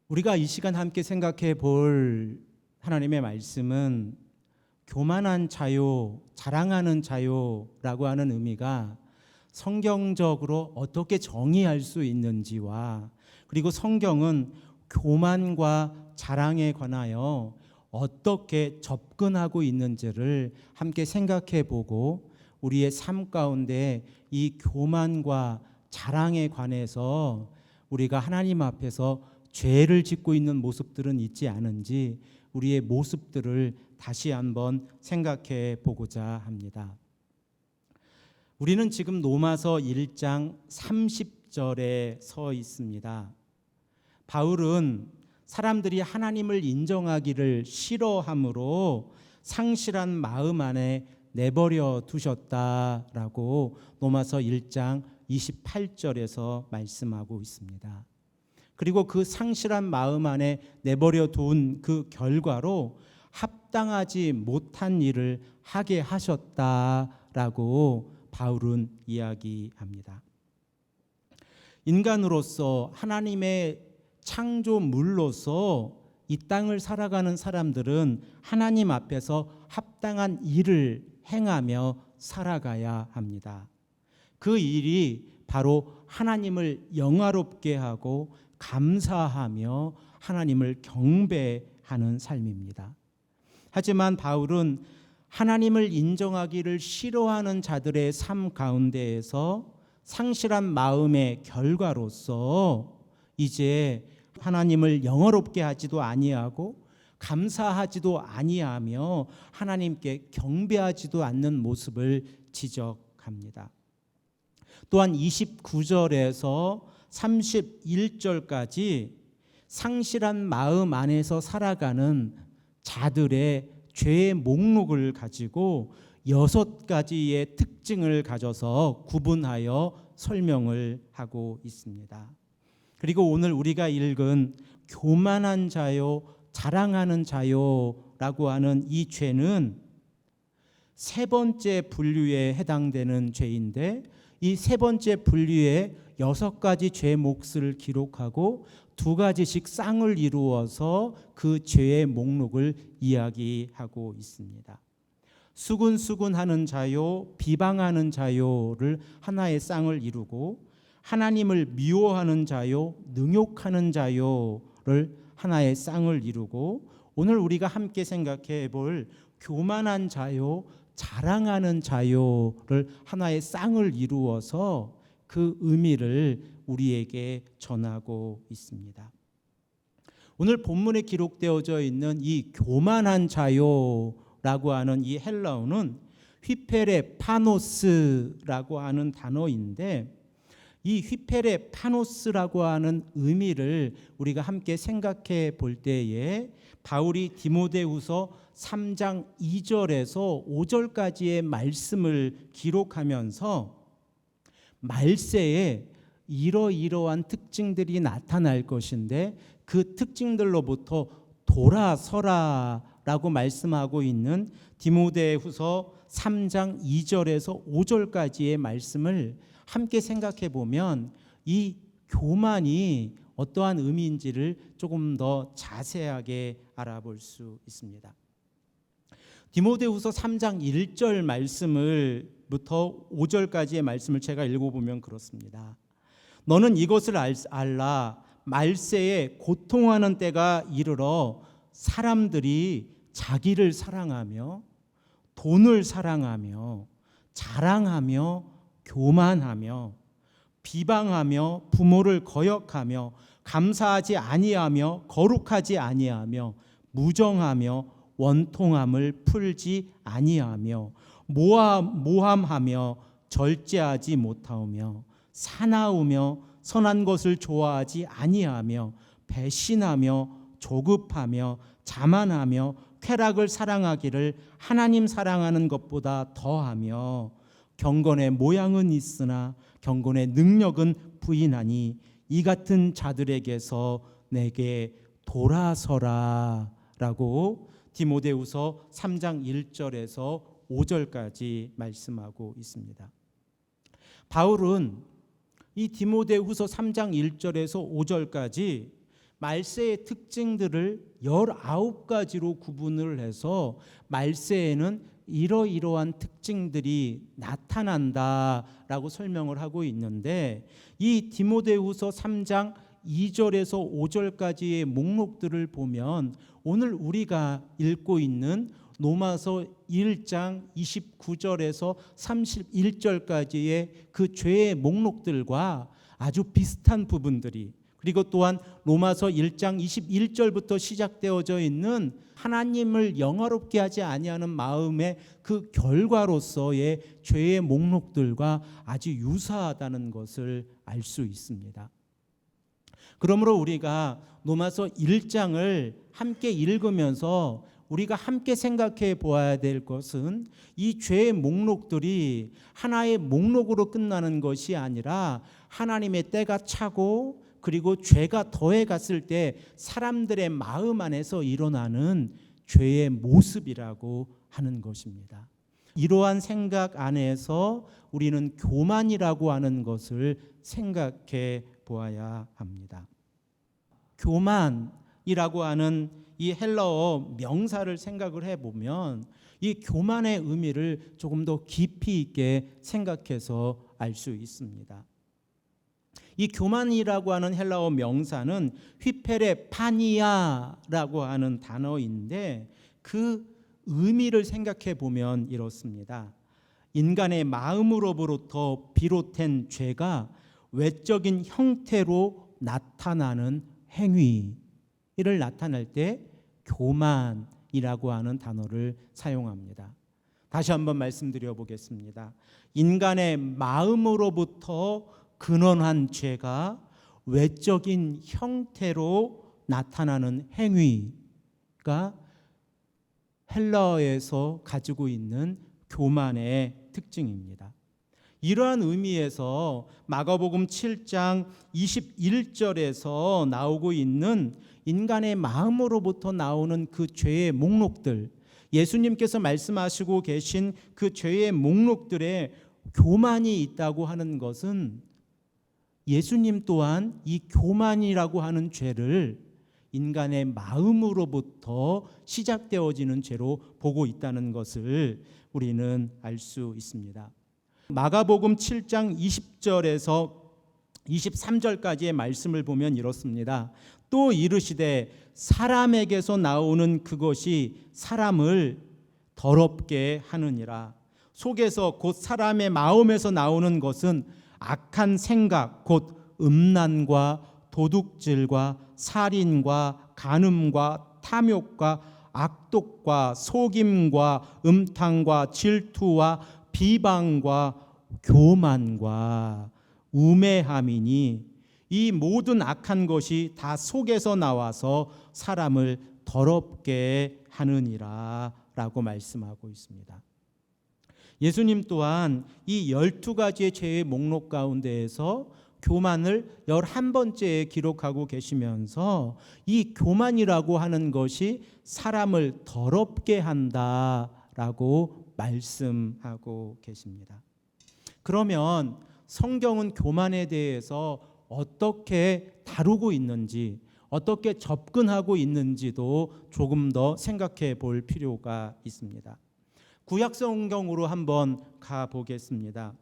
우리가 이 시간 함께 생각해 볼 하나님의 말씀은 교만한 자요, 자랑하는 자요라고 하는 의미가 성경적으로 어떻게 정의할 수 있는지와, 그리고 성경은 교만과 자랑에 관하여 어떻게 접근하고 있는지를 함께 생각해 보고, 우리의 삶 가운데 이 교만과 자랑에 관해서 우리가 하나님 앞에서 죄를 짓고 있는 모습들은 있지 않은지 우리의 모습들을 다시 한번 생각해 보고자 합니다. 우리는 지금 로마서 1장 30절에 서 있습니다. 바울은 사람들이 하나님을 인정하기를 싫어함으로 상실한 마음 안에 내버려 두셨다라고 로마서 1장 28절에서 말씀하고 있습니다. 그리고 그 상실한 마음 안에 내버려 둔 그 결과로 합당하지 못한 일을 하게 하셨다라고 바울은 이야기합니다. 인간으로서, 하나님의 창조물로서 이 땅을 살아가는 사람들은 하나님 앞에서 합당한 일을 행하며 살아가야 합니다. 그 일이 바로 하나님을 영화롭게 하고 감사하며 하나님을 경배하는 삶입니다. 하지만 바울은 하나님을 인정하기를 싫어하는 자들의 삶 가운데에서 상실한 마음의 결과로서 이제 하나님을 영화롭게 하지도 아니하고 감사하지도 아니하며 하나님께 경배하지도 않는 모습을 지적합니다. 또한 29절에서 31절까지 상실한 마음 안에서 살아가는 자들의 죄의 목록을 가지고 6가지의 특징을 가져서 구분하여 설명을 하고 있습니다. 그리고 오늘 우리가 읽은 교만한 자요, 자랑하는 자요라고 하는 이 죄는 세 번째 분류에 해당되는 죄인데, 이 세 번째 분류에 6가지 죄 몫을 기록하고 2가지씩 쌍을 이루어서 그 죄의 목록을 이야기하고 있습니다. 수군수군하는 자요, 비방하는 자요를 하나의 쌍을 이루고, 하나님을 미워하는 자요, 능욕하는 자요를 하나의 쌍을 이루고, 오늘 우리가 함께 생각해 볼 교만한 자요, 자랑하는 자요를 하나의 쌍을 이루어서 그 의미를 우리에게 전하고 있습니다. 오늘 본문에 기록되어져 있는 이 교만한 자요라고 하는 이 헬라어는 휘페레파노스라고 하는 단어인데, 이 휘페레파노스라고 하는 의미를 우리가 함께 생각해 볼 때에 바울이 디모데후서 3장 2절에서 5절까지의 말씀을 기록하면서 말세에 이러이러한 특징들이 나타날 것인데 그 특징들로부터 돌아서라라고 말씀하고 있는 디모데후서 3장 2절에서 5절까지의 말씀을 함께 생각해 보면 이 교만이 어떠한 의미인지를 조금 더 자세하게 알아볼 수 있습니다. 디모데후서 3장 1절 말씀을부터 5절까지의 말씀을 제가 읽어보면 그렇습니다. 너는 이것을 알라. 말세에 고통하는 때가 이르러 사람들이 자기를 사랑하며 돈을 사랑하며 자랑하며 교만하며 비방하며 부모를 거역하며 감사하지 아니하며 거룩하지 아니하며 무정하며 원통함을 풀지 아니하며 모함하며 절제하지 못하며 사나우며 선한 것을 좋아하지 아니하며 배신하며 조급하며 자만하며 쾌락을 사랑하기를 하나님 사랑하는 것보다 더하며 경건의 모양은 있으나 경건의 능력은 부인하니 이 같은 자들에게서 내게 돌아서라 라고 디모데후서 3장 1절에서 5절까지 말씀하고 있습니다. 바울은 이 디모데후서 3장 1절에서 5절까지 말세의 특징들을 19가지로 구분을 해서 말세에는 이러이러한 특징들이 나타난다라고 설명을 하고 있는데, 이 디모데후서 3장 2절에서 5절까지의 목록들을 보면 오늘 우리가 읽고 있는 로마서 1장 29절에서 31절까지의 그 죄의 목록들과 아주 비슷한 부분들이, 그리고 또한 로마서 1장 21절부터 시작되어져 있는 하나님을 영화롭게 하지 아니하는 마음의 그 결과로서의 죄의 목록들과 아주 유사하다는 것을 알 수 있습니다. 그러므로 우리가 로마서 1장을 함께 읽으면서 우리가 함께 생각해 보아야 될 것은, 이 죄의 목록들이 하나의 목록으로 끝나는 것이 아니라 하나님의 때가 차고 그리고 죄가 더해 갔을 때 사람들의 마음 안에서 일어나는 죄의 모습이라고 하는 것입니다. 이러한 생각 안에서 우리는 교만이라고 하는 것을 생각해 보아야 합니다. 교만이라고 하는 이 헬라어 명사를 생각을 해보면 이 교만의 의미를 조금 더 깊이 있게 생각해서 알 수 있습니다. 이 교만이라고 하는 헬라어 명사는 휘페레 파니아라고 하는 단어인데, 그 의미를 생각해 보면 이렇습니다. 인간의 마음으로부터 비롯된 죄가 외적인 형태로 나타나는 행위를 나타낼 때 교만이라고 하는 단어를 사용합니다. 다시 한번 말씀드려 보겠습니다. 인간의 마음으로부터 근원한 죄가 외적인 형태로 나타나는 행위가 헬라어에서 가지고 있는 교만의 특징입니다. 이러한 의미에서 마가복음 7장 21절에서 나오고 있는 인간의 마음으로부터 나오는 그 죄의 목록들, 예수님께서 말씀하시고 계신 그 죄의 목록들에 교만이 있다고 하는 것은, 예수님 또한 이 교만이라고 하는 죄를 인간의 마음으로부터 시작되어지는 죄로 보고 있다는 것을 우리는 알 수 있습니다. 마가복음 7장 20절에서 23절까지의 말씀을 보면 이렇습니다. 또 이르시되 사람에게서 나오는 그것이 사람을 더럽게 하느니라. 속에서 곧 사람의 마음에서 나오는 것은 악한 생각, 곧 음란과 도둑질과 살인과 간음과 탐욕과 악독과 속임과 음탕과 질투와 비방과 교만과 우매함이니 이 모든 악한 것이 다 속에서 나와서 사람을 더럽게 하느니라 라고 말씀하고 있습니다. 예수님 또한 이 12가지의 죄의 목록 가운데에서 교만을 11번째에 기록하고 계시면서 이 교만이라고 하는 것이 사람을 더럽게 한다라고 말씀하고 계십니다. 그러면 성경은 교만에 대해서 어떻게 다루고 있는지, 어떻게 접근하고 있는지도 조금 더 생각해 볼 필요가 있습니다. 구약 성경으로 한번 가보겠습니다.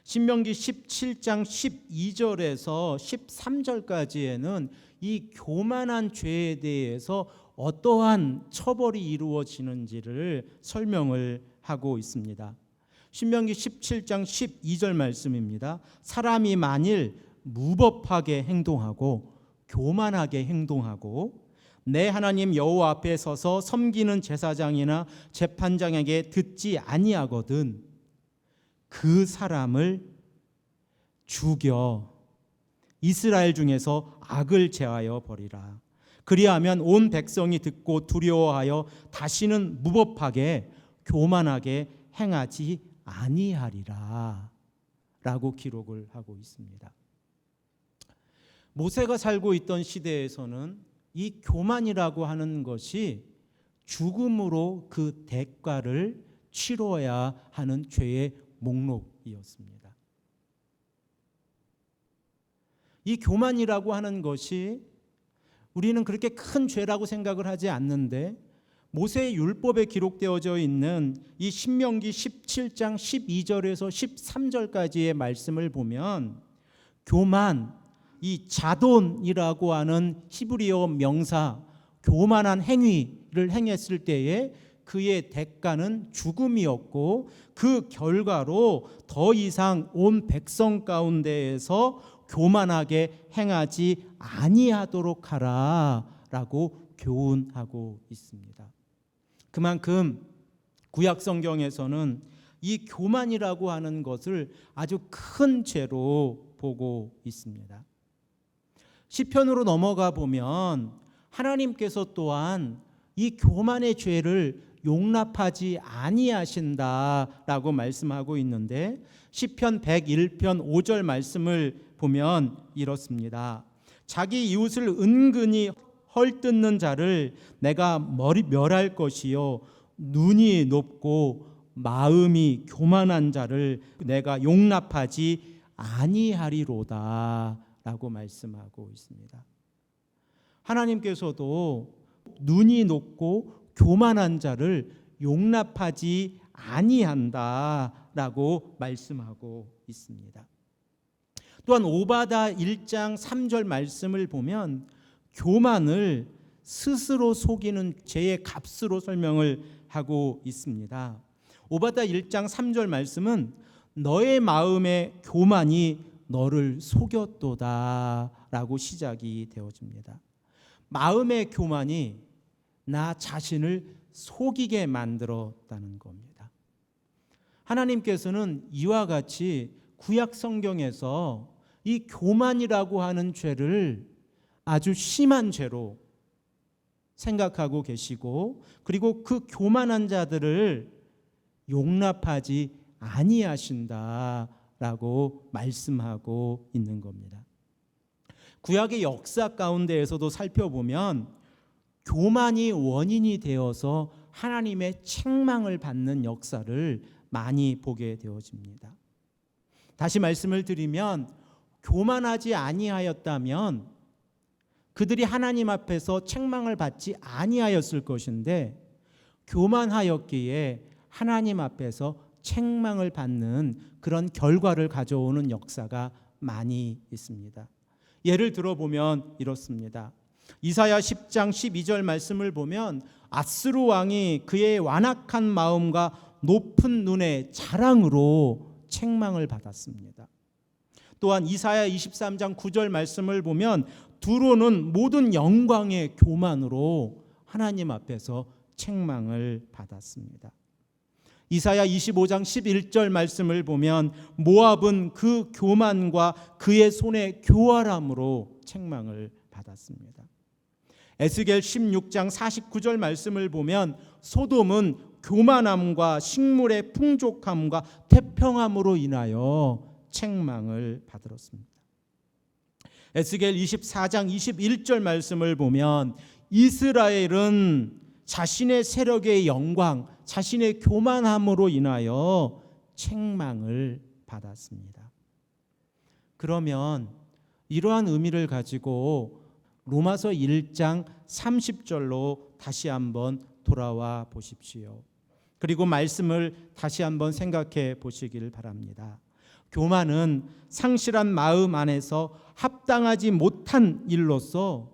신명기 17장 12절에서 13절까지에는 이 교만한 죄에 대해서 어떠한 처벌이 이루어지는지를 설명을 하고 있습니다. 신명기 17장 12절 말씀입니다. 사람이 만일 무법하게 행동하고 교만하게 행동하고 내 하나님 여호와 앞에 서서 섬기는 제사장이나 재판장에게 듣지 아니하거든 그 사람을 죽여 이스라엘 중에서 악을 제하여 버리라. 그리하면 온 백성이 듣고 두려워하여 다시는 무법하게 교만하게 행하지 아니하리라 라고 기록을 하고 있습니다. 모세가 살고 있던 시대에서는 이 교만이라고 하는 것이 죽음으로 그 대가를 치러야 하는 죄의 목록이었습니다. 이 교만이라고 하는 것이 우리는 그렇게 큰 죄라고 생각을 하지 않는데 모세의 율법에 기록되어져 있는 이 신명기 17장 12절에서 13절까지의 말씀을 보면 교만, 이 자돈이라고 하는 히브리어 명사, 교만한 행위를 행했을 때에 그의 대가는 죽음이었고 그 결과로 더 이상 온 백성 가운데에서 교만하게 행하지 아니하도록 하라라고 교훈하고 있습니다. 그만큼 구약 성경에서는 이 교만이라고 하는 것을 아주 큰 죄로 보고 있습니다. 시편으로 넘어가 보면 하나님께서 또한 이 교만의 죄를 용납하지 아니하신다라고 말씀하고 있는데 시편 101편 5절 말씀을 보면 이렇습니다. 자기 이웃을 은근히 헐뜯는 자를 내가 멸할 것이요 눈이 높고 마음이 교만한 자를 내가 용납하지 아니하리로다 라고 말씀하고 있습니다. 하나님께서도 눈이 높고 교만한 자를 용납하지 아니한다라고 말씀하고 있습니다. 또한 오바다 1장 3절 말씀을 보면 교만을 스스로 속이는 죄의 값으로 설명을 하고 있습니다. 오바다 1장 3절 말씀은 너의 마음의 교만이 너를 속였도다 라고 시작이 되어집니다. 마음의 교만이 나 자신을 속이게 만들었다는 겁니다. 하나님께서는 이와 같이 구약 성경에서 이 교만이라고 하는 죄를 아주 심한 죄로 생각하고 계시고 그리고 그 교만한 자들을 용납하지 아니하신다라고 말씀하고 있는 겁니다. 구약의 역사 가운데에서도 살펴보면 교만이 원인이 되어서 하나님의 책망을 받는 역사를 많이 보게 되어집니다. 다시 말씀을 드리면 교만하지 아니하였다면 그들이 하나님 앞에서 책망을 받지 아니하였을 것인데 교만하였기에 하나님 앞에서 책망을 받는 그런 결과를 가져오는 역사가 많이 있습니다. 예를 들어보면 이렇습니다. 이사야 10장 12절 말씀을 보면 아스루 왕이 그의 완악한 마음과 높은 눈의 자랑으로 책망을 받았습니다. 또한 이사야 23장 9절 말씀을 보면 두로는 모든 영광의 교만으로 하나님 앞에서 책망을 받았습니다. 이사야 25장 11절 말씀을 보면 모압은 그 교만과 그의 손의 교활함으로 책망을 받았습니다. 에스겔 16장 49절 말씀을 보면 소돔은 교만함과 식물의 풍족함과 태평함으로 인하여 책망을 받았습니다. 에스겔 24장 21절 말씀을 보면 이스라엘은 자신의 세력의 영광, 자신의 교만함으로 인하여 책망을 받았습니다. 그러면 이러한 의미를 가지고 로마서 1장 30절로 다시 한번 돌아와 보십시오. 그리고 말씀을 다시 한번 생각해 보시길 바랍니다. 교만은 상실한 마음 안에서 합당하지 못한 일로서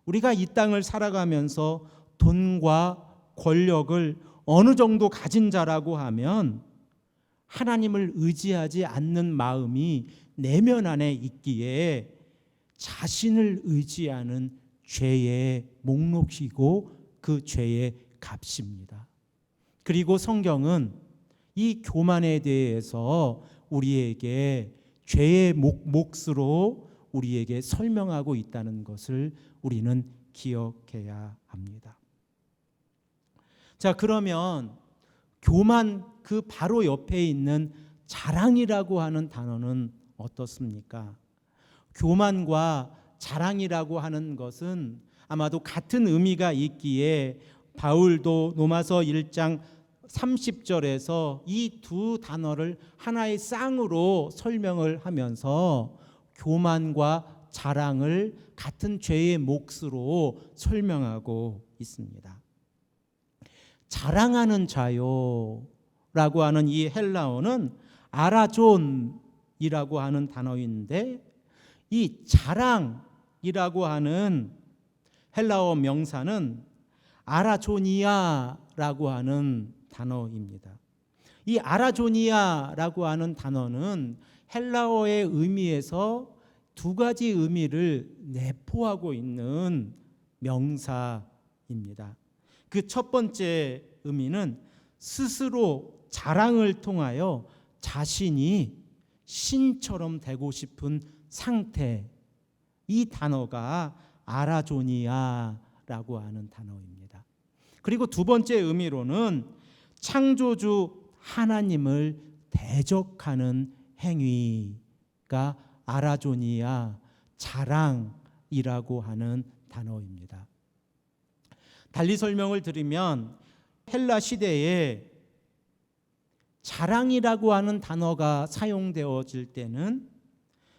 우리가 이 땅을 살아가면서 돈과 권력을 어느 정도 가진 자라고 하면 하나님을 의지하지 않는 마음이 내면 안에 있기에 자신을 의지하는 죄의 목록이고 그 죄의 값입니다. 그리고 성경은 이 교만에 대해서 우리에게 죄의 몫으로 우리에게 설명하고 있다는 것을 우리는 기억해야 합니다. 자, 그러면 교만 그 바로 옆에 있는 자랑이라고 하는 단어는 어떻습니까? 교만과 자랑이라고 하는 것은 아마도 같은 의미가 있기에 바울도 로마서 1장 30절에서 이 두 단어를 하나의 쌍으로 설명을 하면서 교만과 자랑을 같은 죄의 몫으로 설명하고 있습니다. 자랑하는 자요라고 하는 이 헬라어는 아라존이라고 하는 단어인데, 이 자랑이라고 하는 헬라어 명사는 아라조니아라고 하는 단어입니다. 이 아라조니아라고 하는 단어는 헬라어의 의미에서 두 가지 의미를 내포하고 있는 명사입니다. 그 첫 번째 의미는 스스로 자랑을 통하여 자신이 신처럼 되고 싶은 상태, 이 단어가 아라조니아라고 하는 단어입니다. 그리고 두 번째 의미로는 창조주 하나님을 대적하는 행위가 아라조니아, 자랑이라고 하는 단어입니다. 달리 설명을 드리면 헬라 시대에 자랑이라고 하는 단어가 사용되어질 때는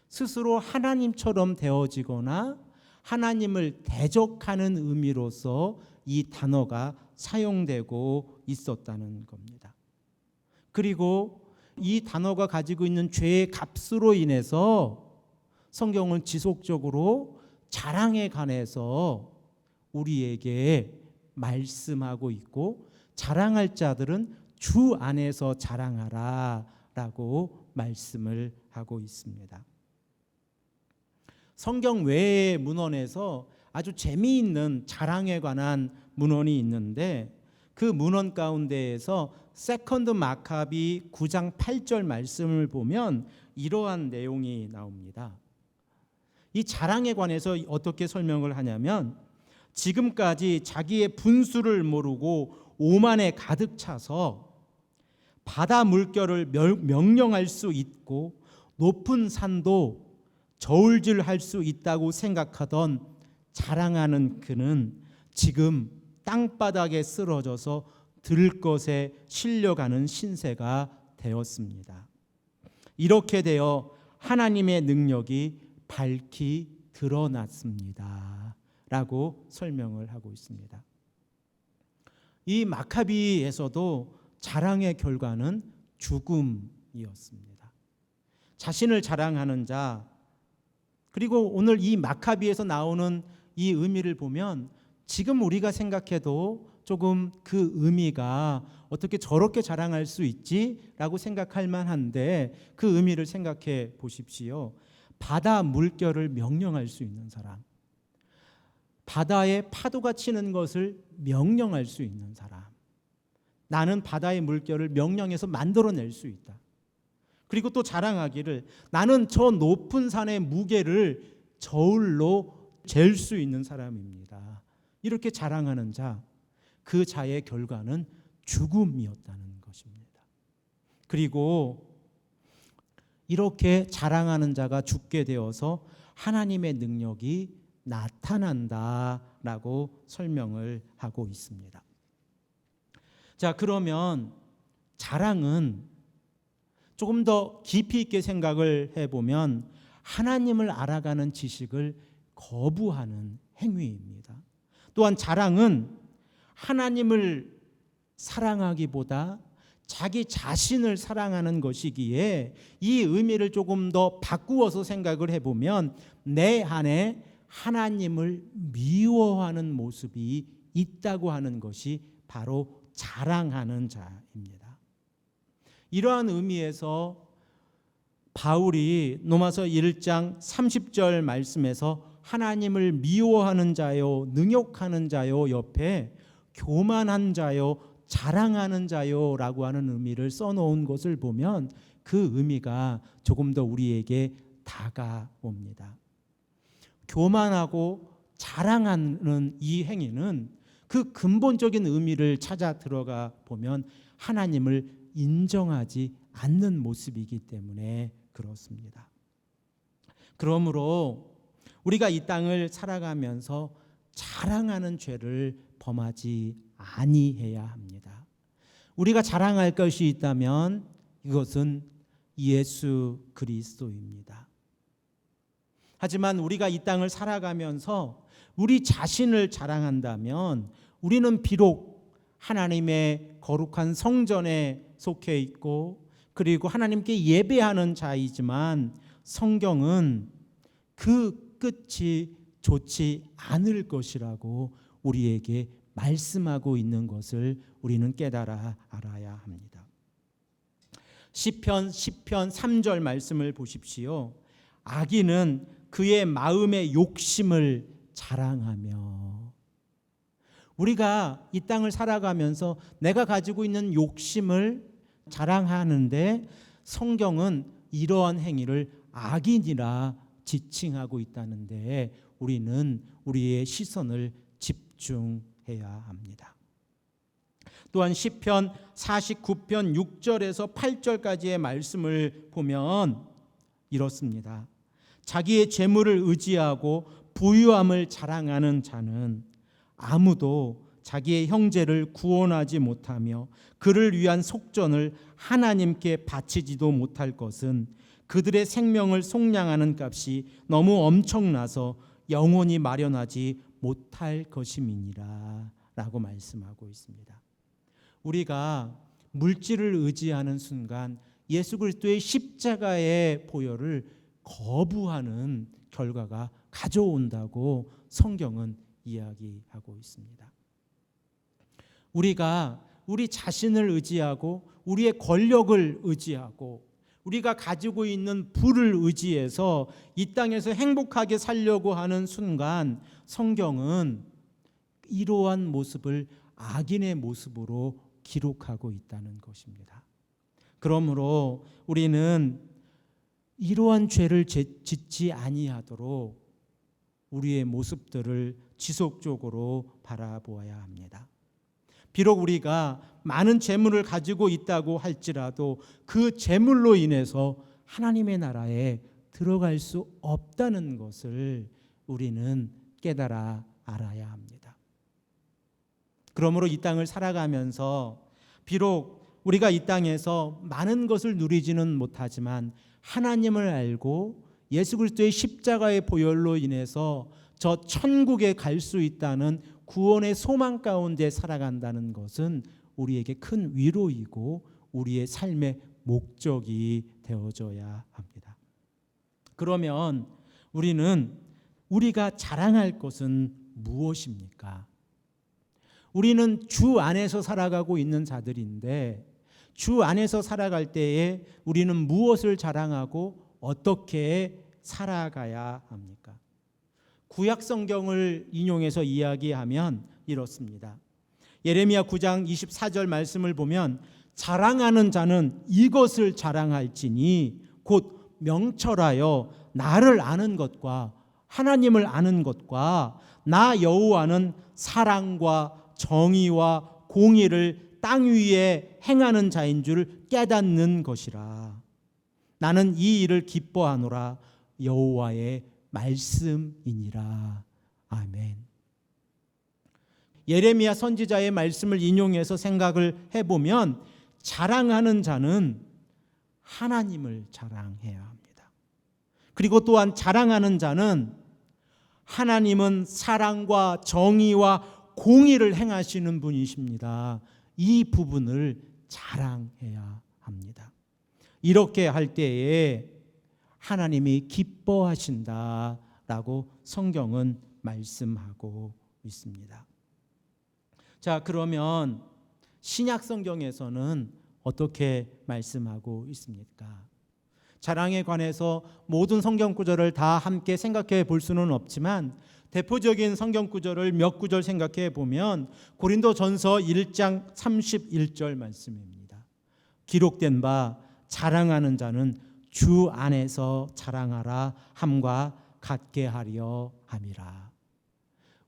스스로 하나님처럼 되어지거나 하나님을 대적하는 의미로서 이 단어가 사용되고 있었다는 겁니다. 그리고 이 단어가 가지고 있는 죄의 값으로 인해서 성경은 지속적으로 자랑에 관해서 우리에게 말씀하고 있고, 자랑할 자들은 주 안에서 자랑하라 라고 말씀을 하고 있습니다. 성경 외의 문헌에서 아주 재미있는 자랑에 관한 문헌이 있는데, 그 문헌 가운데에서 세컨드 마카비 9장 8절 말씀을 보면 이러한 내용이 나옵니다. 이 자랑에 관해서 어떻게 설명을 하냐면, 지금까지 자기의 분수를 모르고 오만에 가득 차서 바다 물결을 명령할 수 있고 높은 산도 저울질할 수 있다고 생각하던 자랑하는 그는 지금 땅바닥에 쓰러져서 들것에 실려가는 신세가 되었습니다. 이렇게 되어 하나님의 능력이 밝히 드러났습니다 라고 설명을 하고 있습니다. 이 마카비에서도 자랑의 결과는 죽음이었습니다. 자신을 자랑하는 자, 그리고 오늘 이 마카비에서 나오는 이 의미를 보면 지금 우리가 생각해도 조금 그 의미가 어떻게 저렇게 자랑할 수 있지라고 생각할 만한데, 그 의미를 생각해 보십시오. 바다 물결을 명령할 수 있는 사람, 바다에 파도가 치는 것을 명령할 수 있는 사람, 나는 바다의 물결을 명령해서 만들어낼 수 있다. 그리고 또 자랑하기를 나는 저 높은 산의 무게를 저울로 잴 수 있는 사람입니다. 이렇게 자랑하는 자, 그 자의 결과는 죽음이었다는 것입니다. 그리고 이렇게 자랑하는 자가 죽게 되어서 하나님의 능력이 나타난다라고 설명을 하고 있습니다. 자, 그러면 자랑은 조금 더 깊이 있게 생각을 해보면 하나님을 알아가는 지식을 거부하는 행위입니다. 또한 자랑은 하나님을 사랑하기보다 자기 자신을 사랑하는 것이기에 이 의미를 조금 더 바꾸어서 생각을 해보면 내 안에 하나님을 미워하는 모습이 있다고 하는 것이 바로 자랑하는 자입니다. 이러한 의미에서 바울이 로마서 1장 30절 말씀에서 하나님을 미워하는 자요, 능욕하는 자요 옆에 교만한 자요, 자랑하는 자요라고 하는 의미를 써놓은 것을 보면 그 의미가 조금 더 우리에게 다가옵니다. 교만하고 자랑하는 이 행위는 그 근본적인 의미를 찾아 들어가 보면 하나님을 인정하지 않는 모습이기 때문에 그렇습니다. 그러므로 우리가 이 땅을 살아가면서 자랑하는 죄를 범하지 아니해야 합니다. 우리가 자랑할 것이 있다면 이것은 예수 그리스도입니다. 하지만 우리가 이 땅을 살아가면서 우리 자신을 자랑한다면 우리는 비록 하나님의 거룩한 성전에 속해 있고 그리고 하나님께 예배하는 자이지만 성경은 그 끝이 좋지 않을 것이라고 우리에게 말씀하고 있는 것을 우리는 깨달아 알아야 합니다. 시편 3절 말씀을 보십시오. 악인은 그의 마음의 욕심을 자랑하며, 우리가 이 땅을 살아가면서 내가 가지고 있는 욕심을 자랑하는데 성경은 이러한 행위를 악인이라 지칭하고 있다는데 우리는 우리의 시선을 집중해야 합니다. 또한 시편 49편 6절에서 8절까지의 말씀을 보면 이렇습니다. 자기의 재물을 의지하고 부유함을 자랑하는 자는 아무도 자기의 형제를 구원하지 못하며 그를 위한 속전을 하나님께 바치지도 못할 것은 그들의 생명을 속량하는 값이 너무 엄청나서 영원히 마련하지 못할 것임이니라 라고 말씀하고 있습니다. 우리가 물질을 의지하는 순간 예수 그리스도의 십자가의 보혈을 거부하는 결과가 가져온다고 성경은 이야기하고 있습니다. 우리가 우리 자신을 의지하고 우리의 권력을 의지하고 우리가 가지고 있는 부를 의지해서 이 땅에서 행복하게 살려고 하는 순간 성경은 이러한 모습을 악인의 모습으로 기록하고 있다는 것입니다. 그러므로 우리는 이러한 죄를 짓지 아니하도록 우리의 모습들을 지속적으로 바라보아야 합니다. 비록 우리가 많은 재물을 가지고 있다고 할지라도 그 재물로 인해서 하나님의 나라에 들어갈 수 없다는 것을 우리는 깨달아 알아야 합니다. 그러므로 이 땅을 살아가면서 비록 우리가 이 땅에서 많은 것을 누리지는 못하지만 하나님을 알고 예수 그리스도의 십자가의 보혈로 인해서 저 천국에 갈 수 있다는 구원의 소망 가운데 살아간다는 것은 우리에게 큰 위로이고 우리의 삶의 목적이 되어져야 합니다. 그러면 우리가 자랑할 것은 무엇입니까? 우리는 주 안에서 살아가고 있는 자들인데 주 안에서 살아갈 때에 우리는 무엇을 자랑하고 어떻게 살아가야 합니까? 구약 성경을 인용해서 이야기하면 이렇습니다. 예레미야 9장 24절 말씀을 보면 자랑하는 자는 이것을 자랑할지니 곧 명철하여 나를 아는 것과 하나님을 아는 것과 나 여호와는 사랑과 정의와 공의를 땅 위에 행하는 자인 줄 깨닫는 것이라. 나는 이 일을 기뻐하노라. 여호와의 말씀이니라. 아멘. 예레미야 선지자의 말씀을 인용해서 생각을 해보면 자랑하는 자는 하나님을 자랑해야 합니다. 그리고 또한 자랑하는 자는 하나님은 사랑과 정의와 공의를 행하시는 분이십니다. 이 부분을 자랑해야 합니다. 이렇게 할 때에 하나님이 기뻐하신다라고 성경은 말씀하고 있습니다. 자, 그러면 신약 성경에서는 어떻게 말씀하고 있습니까? 자랑에 관해서 모든 성경 구절을 다 함께 생각해 볼 수는 없지만 대표적인 성경 구절을 몇 구절 생각해 보면 고린도전서 1장 31절 말씀입니다. 기록된 바 자랑하는 자는 주 안에서 자랑하라 함과 같게 하려 함이라.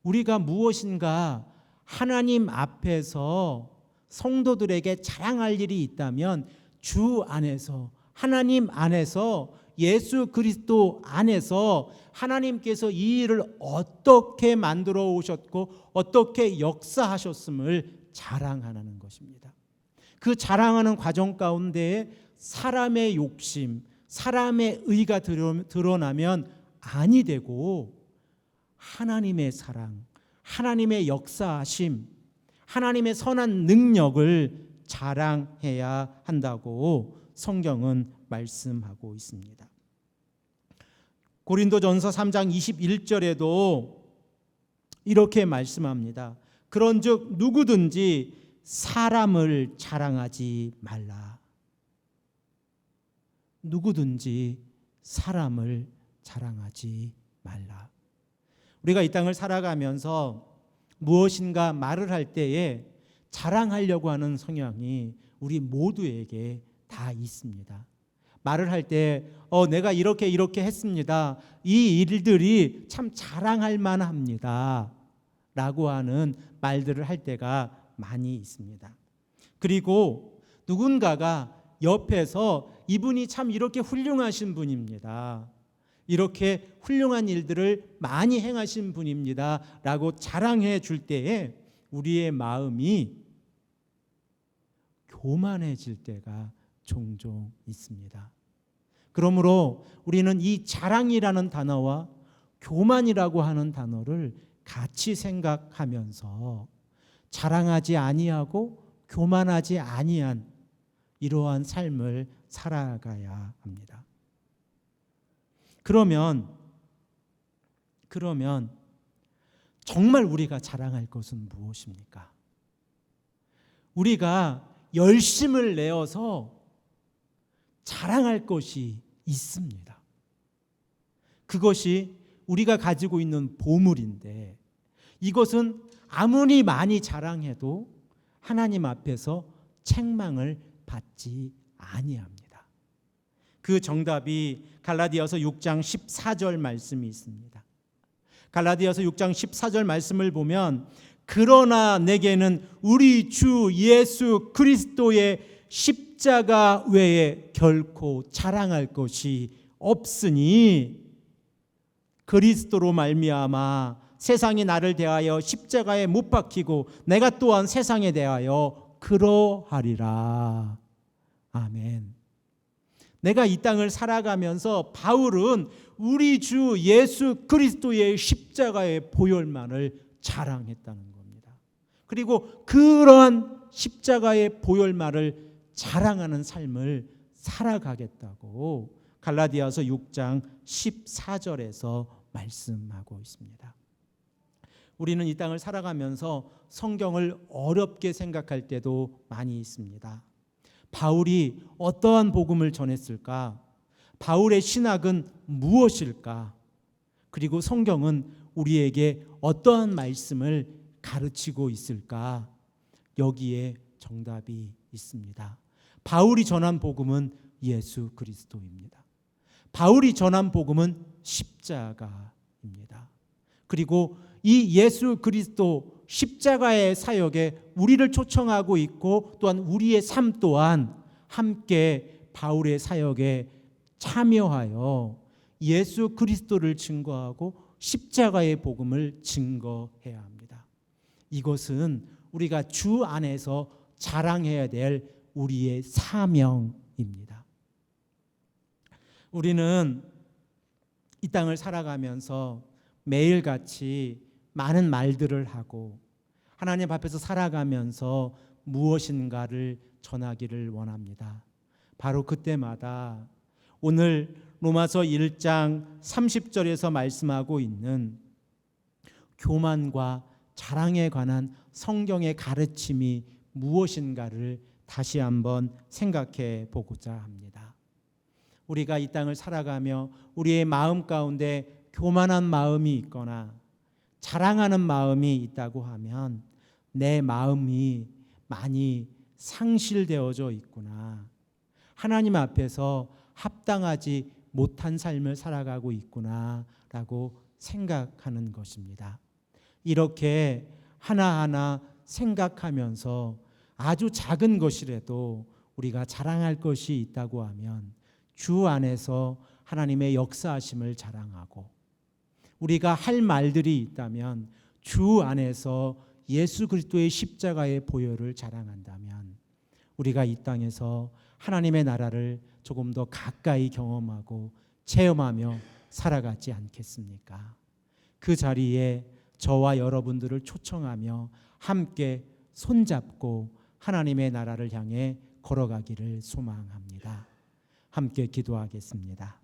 우리가 무엇인가 하나님 앞에서 성도들에게 자랑할 일이 있다면 주 안에서 하나님 안에서 예수 그리스도 안에서 하나님께서 이 일을 어떻게 만들어 오셨고 어떻게 역사하셨음을 자랑하는 것입니다. 그 자랑하는 과정 가운데에 사람의 욕심, 사람의 의가 드러나면 안이 되고 하나님의 사랑, 하나님의 역사하심, 하나님의 선한 능력을 자랑해야 한다고 성경은 말씀하고 있습니다. 고린도전서 3장 21절에도 이렇게 말씀합니다. 그런즉 누구든지 사람을 자랑하지 말라. 누구든지 사람을 자랑하지 말라. 우리가 이 땅을 살아가면서 무엇인가 말을 할 때에 자랑하려고 하는 성향이 우리 모두에게 다 있습니다. 말을 할 때 내가 이렇게 했습니다. 이 일들이 참 자랑할 만합니다. 라고 하는 말들을 할 때가 많이 있습니다. 그리고 누군가가 옆에서 이분이 참 이렇게 훌륭하신 분입니다. 이렇게 훌륭한 일들을 많이 행하신 분입니다. 라고 자랑해 줄 때에 우리의 마음이 교만해질 때가 종종 있습니다. 그러므로 우리는 이 자랑이라는 단어와 교만이라고 하는 단어를 같이 생각하면서 자랑하지 아니하고 교만하지 아니한 이러한 삶을 살아가야 합니다. 그러면 정말 우리가 자랑할 것은 무엇입니까? 우리가 열심을 내어서 자랑할 것이 있습니다. 그것이 우리가 가지고 있는 보물인데 이것은 아무리 많이 자랑해도 하나님 앞에서 책망을 받지 아니합니다. 그 정답이 갈라디아서 6장 14절 말씀이 있습니다. 갈라디아서 6장 14절 말씀을 보면 그러나 내게는 우리 주 예수 그리스도의 십자가 외에 결코 자랑할 것이 없으니 그리스도로 말미암아 세상이 나를 대하여 십자가에 못 박히고 내가 또한 세상에 대하여 그러하리라. 아멘. 내가 이 땅을 살아가면서 바울은 우리 주 예수 그리스도의 십자가의 보혈만을 자랑했다는 겁니다. 그리고 그러한 십자가의 보혈만을 자랑하는 삶을 살아가겠다고 갈라디아서 6장 14절에서 말씀하고 있습니다. 우리는 이 땅을 살아가면서 성경을 어렵게 생각할 때도 많이 있습니다. 바울이 어떠한 복음을 전했을까? 바울의 신학은 무엇일까? 그리고 성경은 우리에게 어떠한 말씀을 가르치고 있을까? 여기에 정답이 있습니다. 바울이 전한 복음은 예수 그리스도입니다. 바울이 전한 복음은 십자가입니다. 그리고 이 예수 그리스도 십자가의 사역에 우리를 초청하고 있고 또한 우리의 삶 또한 함께 바울의 사역에 참여하여 예수 그리스도를 증거하고 십자가의 복음을 증거해야 합니다. 이것은 우리가 주 안에서 자랑해야 될 우리의 사명입니다. 우리는 이 땅을 살아가면서 매일같이 많은 말들을 하고 하나님 앞에서 살아가면서 무엇인가를 전하기를 원합니다. 바로 그때마다 오늘 로마서 1장 30절에서 말씀하고 있는 교만과 자랑에 관한 성경의 가르침이 무엇인가를 다시 한번 생각해 보고자 합니다. 우리가 이 땅을 살아가며 우리의 마음 가운데 교만한 마음이 있거나 자랑하는 마음이 있다고 하면 내 마음이 많이 상실되어져 있구나. 하나님 앞에서 합당하지 못한 삶을 살아가고 있구나라고 생각하는 것입니다. 이렇게 하나하나 생각하면서 아주 작은 것이라도 우리가 자랑할 것이 있다고 하면 주 안에서 하나님의 역사하심을 자랑하고 우리가 할 말들이 있다면 주 안에서 예수 그리스도의 십자가의 보혈을 자랑한다면 우리가 이 땅에서 하나님의 나라를 조금 더 가까이 경험하고 체험하며 살아가지 않겠습니까? 그 자리에 저와 여러분들을 초청하며 함께 손잡고 하나님의 나라를 향해 걸어가기를 소망합니다. 함께 기도하겠습니다.